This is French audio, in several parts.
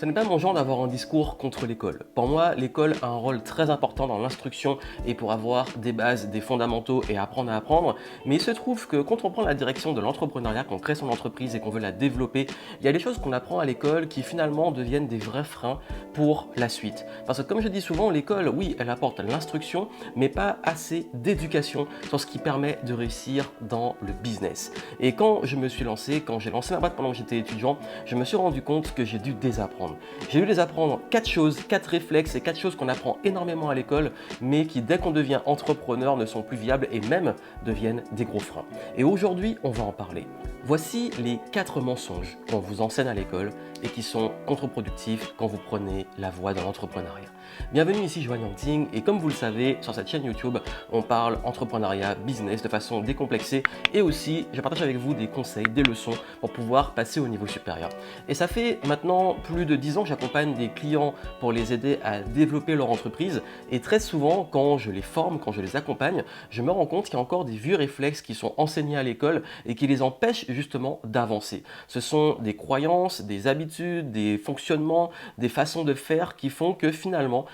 Ce n'est pas mon genre d'avoir un discours contre l'école. Pour moi, l'école a un rôle très important dans l'instruction et pour avoir des bases, des fondamentaux et apprendre à apprendre. Mais il se trouve que quand on prend la direction de l'entrepreneuriat, qu'on crée son entreprise et qu'on veut la développer, il y a des choses qu'on apprend à l'école qui finalement deviennent des vrais freins pour la suite. Parce que comme je dis souvent, l'école, oui, elle apporte l'instruction, mais pas assez d'éducation sur ce qui permet de réussir dans le business. Et quand je me suis lancé, quand j'ai lancé ma boîte pendant que j'étais étudiant, je me suis rendu compte que j'ai dû désapprendre. J'ai dû désapprendre 4 choses, 4 réflexes et 4 choses qu'on apprend énormément à l'école, mais qui dès qu'on devient entrepreneur ne sont plus viables et même deviennent des gros freins. Et aujourd'hui, on va en parler. Voici les 4 mensonges qu'on vous enseigne à l'école et qui sont contre-productifs quand vous prenez la voie de l'entrepreneuriat. Bienvenue ici Joanne Yangting et comme vous le savez, sur cette chaîne YouTube, on parle entrepreneuriat, business de façon décomplexée et aussi je partage avec vous des conseils, des leçons pour pouvoir passer au niveau supérieur. Et ça fait maintenant plus de 10 ans que j'accompagne des clients pour les aider à développer leur entreprise et très souvent quand je les forme, quand je les accompagne, je me rends compte qu'il y a encore des vieux réflexes qui sont enseignés à l'école et qui les empêchent justement d'avancer. Ce sont des croyances, des habitudes, des fonctionnements, des façons de faire qui font que finalement,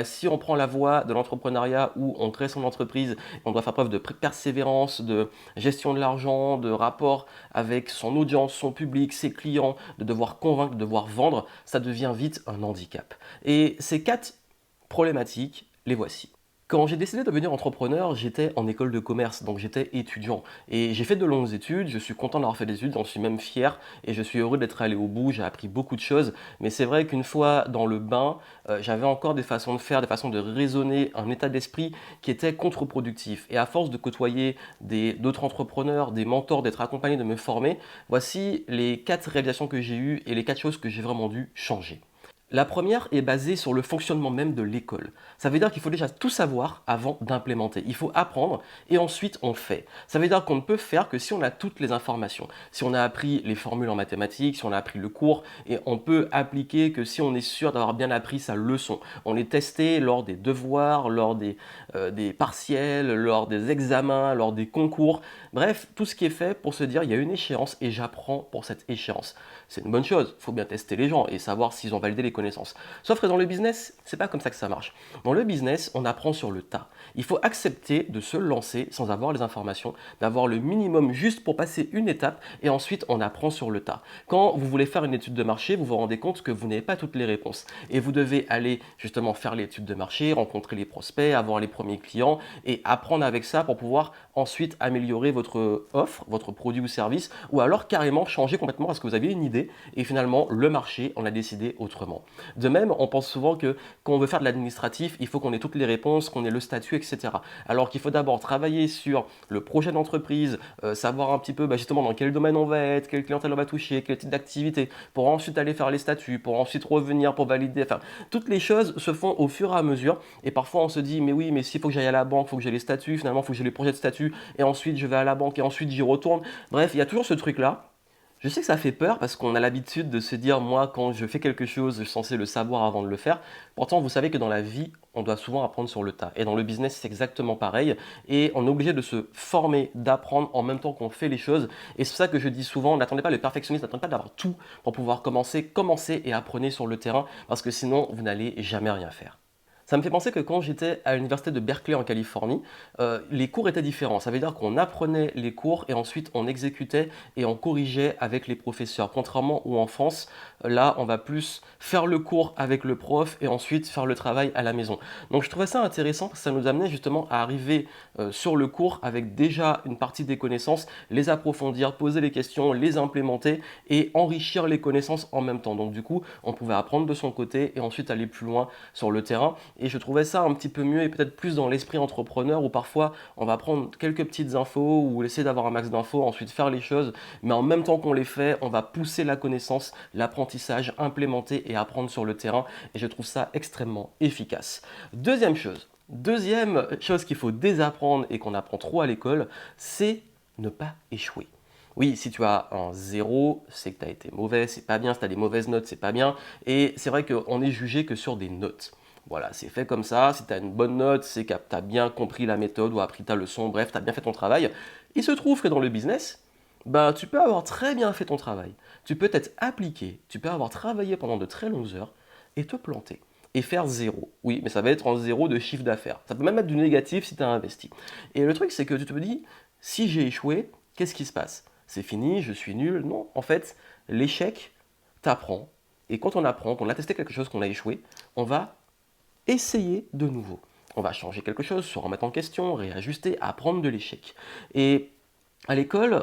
si on prend la voie de l'entrepreneuriat où on crée son entreprise, on doit faire preuve de persévérance, de gestion de l'argent, de rapport avec son audience, son public, ses clients, de devoir convaincre, de devoir vendre, ça devient vite un handicap. Et ces 4 problématiques, les voici. Quand j'ai décidé de devenir entrepreneur, j'étais en école de commerce, donc j'étais étudiant. Et j'ai fait de longues études, je suis content d'avoir fait des études, j'en suis même fier et je suis heureux d'être allé au bout, j'ai appris beaucoup de choses. Mais c'est vrai qu'une fois dans le bain, j'avais encore des façons de faire, des façons de raisonner, un état d'esprit qui était contre-productif. Et à force de côtoyer d'autres entrepreneurs, des mentors, d'être accompagné, de me former, voici les 4 réalisations que j'ai eues et les 4 choses que j'ai vraiment dû changer. La première est basée sur le fonctionnement même de l'école. Ça veut dire qu'il faut déjà tout savoir avant d'implémenter. Il faut apprendre et ensuite on fait. Ça veut dire qu'on ne peut faire que si on a toutes les informations. Si on a appris les formules en mathématiques, si on a appris le cours, et on peut appliquer que si on est sûr d'avoir bien appris sa leçon. On est testé lors des devoirs, lors des partiels, lors des examens, lors des concours. Bref, tout ce qui est fait pour se dire il y a une échéance et j'apprends pour cette échéance. C'est une bonne chose, il faut bien tester les gens et savoir s'ils ont validé les connaissances. Sauf que dans le business, c'est pas comme ça que ça marche. Dans le business, on apprend sur le tas. Il faut accepter de se lancer sans avoir les informations, d'avoir le minimum juste pour passer une étape et ensuite on apprend sur le tas. Quand vous voulez faire une étude de marché, vous vous rendez compte que vous n'avez pas toutes les réponses et vous devez aller justement faire l'étude de marché, rencontrer les prospects, avoir les premiers clients et apprendre avec ça pour pouvoir ensuite améliorer votre offre, votre produit ou service ou alors carrément changer complètement parce que vous aviez une idée et finalement le marché on a décidé autrement. De même, on pense souvent que quand on veut faire de l'administratif, il faut qu'on ait toutes les réponses, qu'on ait le statut, etc. Alors qu'il faut d'abord travailler sur le projet d'entreprise, savoir un petit peu justement dans quel domaine on va être, quelle clientèle on va toucher, quel type d'activité, pour ensuite aller faire les statuts, pour ensuite revenir pour valider. Enfin, toutes les choses se font au fur et à mesure et parfois on se dit mais oui, mais s'il faut que j'aille à la banque, il faut que j'ai les statuts, finalement il faut que j'ai les projets de statut et ensuite je vais à la banque et ensuite j'y retourne. Bref, il y a toujours ce truc-là. Je sais que ça fait peur parce qu'on a l'habitude de se dire, moi, quand je fais quelque chose, je suis censé le savoir avant de le faire. Pourtant, vous savez que dans la vie, on doit souvent apprendre sur le tas. Et dans le business, c'est exactement pareil. Et on est obligé de se former, d'apprendre en même temps qu'on fait les choses. Et c'est pour ça que je dis souvent, n'attendez pas le perfectionnisme, n'attendez pas d'avoir tout pour pouvoir commencer. Commencez et apprenez sur le terrain parce que sinon, vous n'allez jamais rien faire. Ça me fait penser que quand j'étais à l'université de Berkeley en Californie, les cours étaient différents. Ça veut dire qu'on apprenait les cours et ensuite on exécutait et on corrigeait avec les professeurs. Contrairement où en France, là on va plus faire le cours avec le prof et ensuite faire le travail à la maison. Donc je trouvais ça intéressant parce que ça nous amenait justement à arriver sur le cours avec déjà une partie des connaissances, les approfondir, poser les questions, les implémenter et enrichir les connaissances en même temps. Donc du coup, on pouvait apprendre de son côté et ensuite aller plus loin sur le terrain. Et je trouvais ça un petit peu mieux et peut-être plus dans l'esprit entrepreneur où parfois on va prendre quelques petites infos ou essayer d'avoir un max d'infos, ensuite faire les choses, mais en même temps qu'on les fait, on va pousser la connaissance, l'apprentissage, implémenter et apprendre sur le terrain. Et je trouve ça extrêmement efficace. Deuxième chose qu'il faut désapprendre et qu'on apprend trop à l'école, c'est ne pas échouer. Oui, si tu as un 0, c'est que tu as été mauvais, c'est pas bien. Si tu as des mauvaises notes, c'est pas bien. Et c'est vrai qu'on est jugé que sur des notes. Voilà, c'est fait comme ça. Si tu as une bonne note, c'est que tu as bien compris la méthode ou appris ta leçon, bref, tu as bien fait ton travail. Il se trouve que dans le business, Ben, tu peux avoir très bien fait ton travail, tu peux t'être appliqué, tu peux avoir travaillé pendant de très longues heures et te planter et faire zéro. Oui, mais ça va être en zéro de chiffre d'affaires. Ça peut même être du négatif si tu as investi. Et le truc, c'est que tu te dis, si j'ai échoué, qu'est-ce qui se passe? C'est fini, je suis nul. Non, en fait, l'échec t'apprend. Et quand on apprend, qu'on a testé quelque chose, qu'on a échoué, on va essayer de nouveau. On va changer quelque chose, se remettre en question, réajuster, apprendre de l'échec. Et à l'école,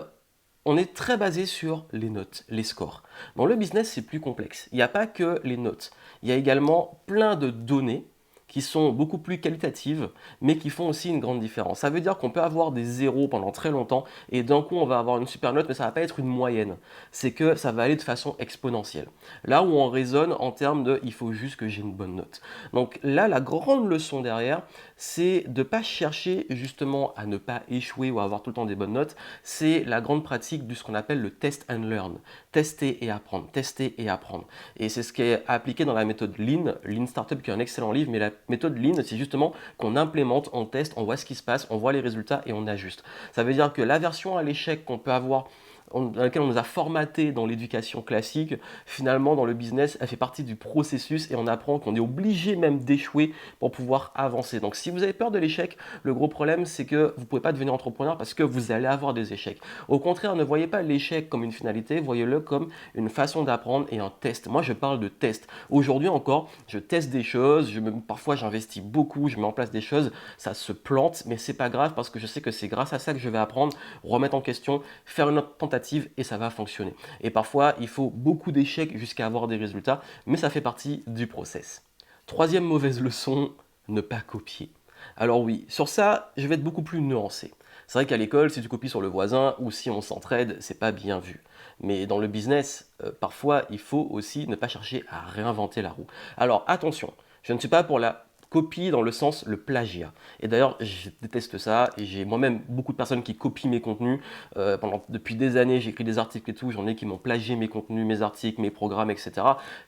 on est très basé sur les notes, les scores. Dans le business, c'est plus complexe. Il n'y a pas que les notes. Il y a également plein de données qui sont beaucoup plus qualitatives, mais qui font aussi une grande différence. Ça veut dire qu'on peut avoir des zéros pendant très longtemps, et d'un coup, on va avoir une super note, mais ça ne va pas être une moyenne. C'est que ça va aller de façon exponentielle. Là où on raisonne en termes de il faut juste que j'ai une bonne note. Donc là, la grande leçon derrière, c'est de ne pas chercher justement à ne pas échouer ou à avoir tout le temps des bonnes notes. C'est la grande pratique de ce qu'on appelle le test and learn. Tester et apprendre, tester et apprendre. Et c'est ce qui est appliqué dans la méthode Lean, Lean Startup qui est un excellent livre, mais la méthode Lean, c'est justement qu'on implémente, on teste, on voit ce qui se passe, on voit les résultats et on ajuste. Ça veut dire que l'aversion à l'échec qu'on peut avoir dans laquelle on nous a formaté dans l'éducation classique, finalement dans le business, elle fait partie du processus et on apprend qu'on est obligé même d'échouer pour pouvoir avancer. Donc si vous avez peur de l'échec, le gros problème c'est que vous ne pouvez pas devenir entrepreneur parce que vous allez avoir des échecs. Au contraire, ne voyez pas l'échec comme une finalité, voyez-le comme une façon d'apprendre et un test. Moi je parle de test. Aujourd'hui encore, je teste des choses, parfois j'investis beaucoup, je mets en place des choses, ça se plante, mais c'est pas grave parce que je sais que c'est grâce à ça que je vais apprendre, remettre en question, faire une autre tentative et ça va fonctionner. Et parfois, il faut beaucoup d'échecs jusqu'à avoir des résultats, mais ça fait partie du process. Troisième mauvaise leçon, ne pas copier. Alors oui, sur ça, je vais être beaucoup plus nuancé. C'est vrai qu'à l'école, si tu copies sur le voisin ou si on s'entraide, c'est pas bien vu. Mais dans le business, parfois, il faut aussi ne pas chercher à réinventer la roue. Alors attention, je ne suis pas pour la copie dans le sens le plagiat. Et d'ailleurs, je déteste ça et j'ai moi-même beaucoup de personnes qui copient mes contenus. Depuis des années, j'écris des articles et tout, j'en ai qui m'ont plagié mes contenus, mes articles, mes programmes, etc.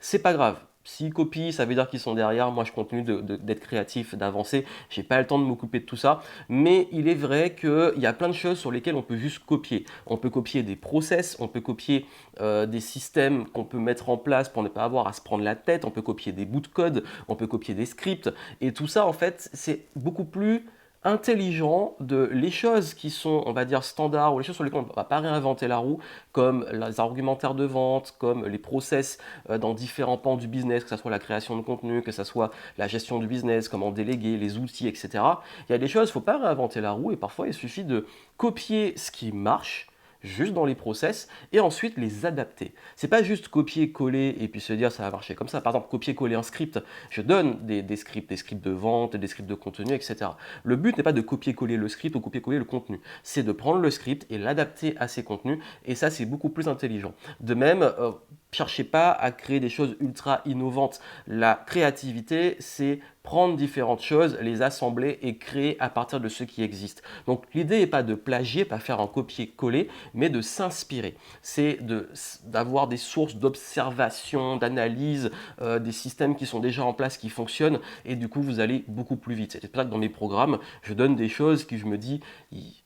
C'est pas grave. S'ils copient, ça veut dire qu'ils sont derrière. Moi, je continue d'être créatif, d'avancer. J'ai pas le temps de m'occuper de tout ça. Mais il est vrai qu'il y a plein de choses sur lesquelles on peut juste copier. On peut copier des process, on peut copier des systèmes qu'on peut mettre en place pour ne pas avoir à se prendre la tête. On peut copier des bouts de code, on peut copier des scripts. Et tout ça, en fait, c'est beaucoup plus intelligent de les choses qui sont, on va dire, standards ou les choses sur lesquelles on ne va pas réinventer la roue, comme les argumentaires de vente, comme les process dans différents pans du business, que ce soit la création de contenu, que ce soit la gestion du business, comment déléguer, les outils, etc. Il y a des choses, il ne faut pas réinventer la roue et parfois il suffit de copier ce qui marche juste dans les process et ensuite les adapter. C'est pas juste copier-coller et puis se dire ça va marcher comme ça. Par exemple, copier-coller un script, je donne des scripts de vente, des scripts de contenu, etc. Le but n'est pas de copier-coller le script ou copier-coller le contenu, c'est de prendre le script et l'adapter à ses contenus et ça c'est beaucoup plus intelligent. De même, cherchez pas à créer des choses ultra innovantes. La créativité, c'est prendre différentes choses, les assembler et créer à partir de ce qui existe. Donc l'idée n'est pas de plagier, pas faire un copier-coller, mais de s'inspirer. C'est d'avoir des sources d'observation, d'analyse, des systèmes qui sont déjà en place, qui fonctionnent, et du coup vous allez beaucoup plus vite. C'est pour ça que dans mes programmes, je donne des choses qui je me dis,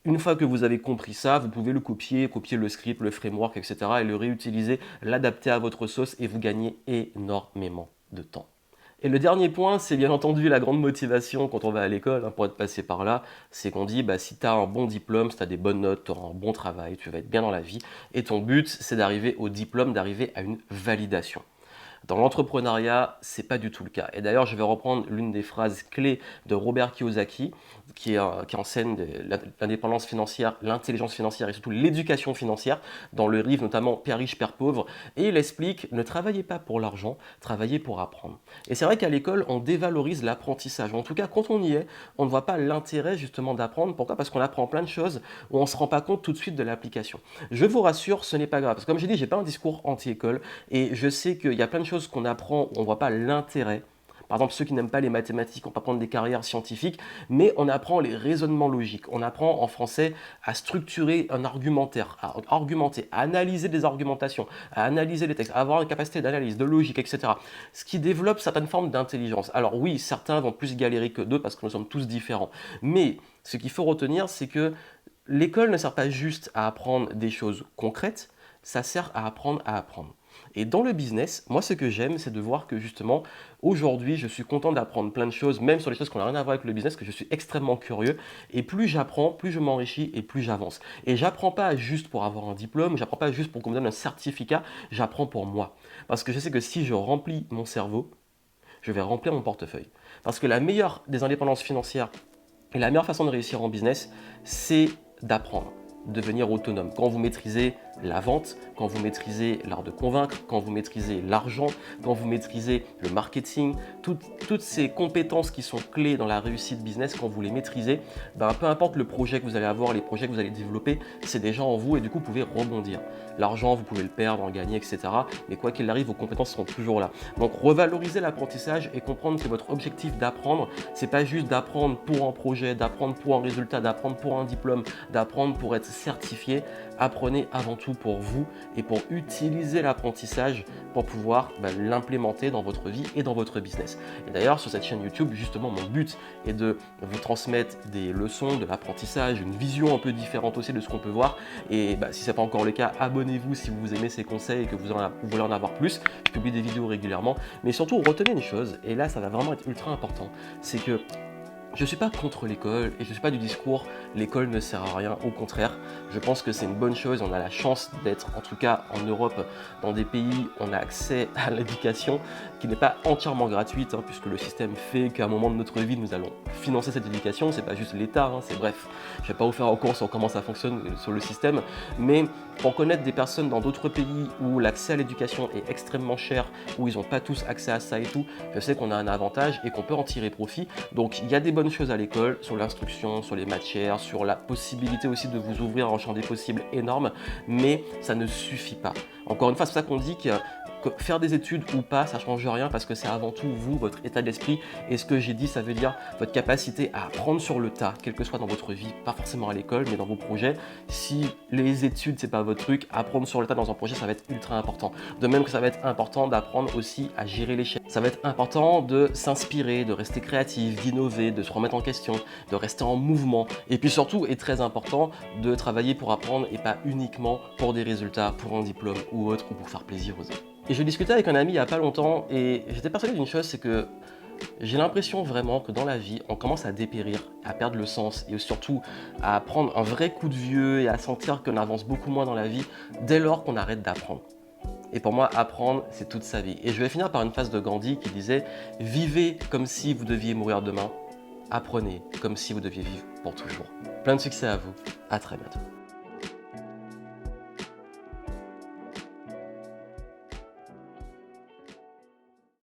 une fois que vous avez compris ça, vous pouvez le copier le script, le framework, etc. et le réutiliser, l'adapter à votre sauce et vous gagnez énormément de temps. Et le dernier point, c'est bien entendu la grande motivation quand on va à l'école, pour être passé par là, c'est qu'on dit si tu as un bon diplôme, si tu as des bonnes notes, tu auras un bon travail, tu vas être bien dans la vie, et ton but c'est d'arriver au diplôme, d'arriver à une validation. Dans l'entrepreneuriat, c'est pas du tout le cas. Et d'ailleurs, je vais reprendre l'une des phrases clés de Robert Kiyosaki, qui enseigne l'indépendance financière, l'intelligence financière et surtout l'éducation financière, dans le livre notamment Père riche, Père pauvre. Et il explique, ne travaillez pas pour l'argent, travaillez pour apprendre. Et c'est vrai qu'à l'école, on dévalorise l'apprentissage. En tout cas, quand on y est, on ne voit pas l'intérêt justement d'apprendre. Pourquoi? Parce qu'on apprend plein de choses où on ne se rend pas compte tout de suite de l'application. Je vous rassure, ce n'est pas grave. Parce que comme j'ai dit, j'ai pas un discours anti-école et je sais qu'il y a plein de choses qu'on apprend où on ne voit pas l'intérêt. Par exemple, ceux qui n'aiment pas les mathématiques, on ne va pas prendre des carrières scientifiques, mais on apprend les raisonnements logiques. On apprend en français à structurer un argumentaire, à argumenter, à analyser des argumentations, à analyser les textes, à avoir une capacité d'analyse, de logique, etc. Ce qui développe certaines formes d'intelligence. Alors oui, certains vont plus galérer que d'autres parce que nous sommes tous différents. Mais ce qu'il faut retenir, c'est que L'école ne sert pas juste à apprendre des choses concrètes, ça sert à apprendre à apprendre. Et dans le business, moi ce que j'aime, c'est de voir que justement, aujourd'hui, je suis content d'apprendre plein de choses, même sur les choses qui n'ont rien à voir avec le business, que je suis extrêmement curieux. Et plus j'apprends, plus je m'enrichis et plus j'avance. Et j'apprends pas juste pour avoir un diplôme, j'apprends pas juste pour qu'on me donne un certificat, j'apprends pour moi. Parce que je sais que si je remplis mon cerveau, je vais remplir mon portefeuille. Parce que la meilleure des indépendances financières et la meilleure façon de réussir en business, c'est d'apprendre, devenir autonome. Quand vous maîtrisez la vente, quand vous maîtrisez l'art de convaincre, quand vous maîtrisez l'argent, quand vous maîtrisez le marketing, toutes ces compétences qui sont clés dans la réussite business, quand vous les maîtrisez, peu importe le projet que vous allez avoir, les projets que vous allez développer, c'est déjà en vous et du coup vous pouvez rebondir. L'argent, vous pouvez le perdre, en gagner, etc. Mais quoi qu'il arrive, vos compétences seront toujours là. Donc revaloriser l'apprentissage et comprendre que votre objectif d'apprendre, c'est pas juste d'apprendre pour un projet, d'apprendre pour un résultat, d'apprendre pour un diplôme, d'apprendre pour être certifié. Apprenez avant tout pour vous et pour utiliser l'apprentissage pour pouvoir l'implémenter dans votre vie et dans votre business. Et d'ailleurs, sur cette chaîne YouTube, justement, mon but est de vous transmettre des leçons, de l'apprentissage, une vision un peu différente aussi de ce qu'on peut voir. Et si ce n'est pas encore le cas, abonnez-vous si vous aimez ces conseils et que vous voulez en avoir plus. Je publie des vidéos régulièrement. Mais surtout, retenez une chose, et là, ça va vraiment être ultra important, c'est que je ne suis pas contre l'école et je ne suis pas du discours l'école ne sert à rien, au contraire, je pense que c'est une bonne chose, on a la chance d'être en tout cas en Europe, dans des pays où on a accès à l'éducation qui n'est pas entièrement gratuite, puisque le système fait qu'à un moment de notre vie nous allons financer cette éducation, c'est pas juste l'État, c'est bref, je ne vais pas vous faire un cours sur comment ça fonctionne sur le système, mais pour connaître des personnes dans d'autres pays où l'accès à l'éducation est extrêmement cher, où ils n'ont pas tous accès à ça et tout, je sais qu'on a un avantage et qu'on peut en tirer profit, donc il y a des bonnes choses à l'école, sur l'instruction, sur les matières, sur la possibilité aussi de vous ouvrir un champ des possibles énorme, mais ça ne suffit pas. Encore une fois, c'est pour ça qu'on dit que faire des études ou pas, ça ne change rien parce que c'est avant tout vous, votre état d'esprit. Et ce que j'ai dit, ça veut dire votre capacité à apprendre sur le tas, quel que soit dans votre vie, pas forcément à l'école, mais dans vos projets. Si les études, c'est pas votre truc, apprendre sur le tas dans un projet, ça va être ultra important. De même que ça va être important d'apprendre aussi à gérer l'échec. Ça va être important de s'inspirer, de rester créatif, d'innover, de se remettre en question, de rester en mouvement. Et puis surtout, et très important, de travailler pour apprendre et pas uniquement pour des résultats, pour un diplôme ou autre, ou pour faire plaisir aux autres. Et je discutais avec un ami il n'y a pas longtemps et j'étais persuadé d'une chose, c'est que j'ai l'impression vraiment que dans la vie, on commence à dépérir, à perdre le sens et surtout à prendre un vrai coup de vieux et à sentir qu'on avance beaucoup moins dans la vie dès lors qu'on arrête d'apprendre. Et pour moi, apprendre, c'est toute sa vie. Et je vais finir par une phrase de Gandhi qui disait « Vivez comme si vous deviez mourir demain, apprenez comme si vous deviez vivre pour toujours ». Plein de succès à vous, à très bientôt.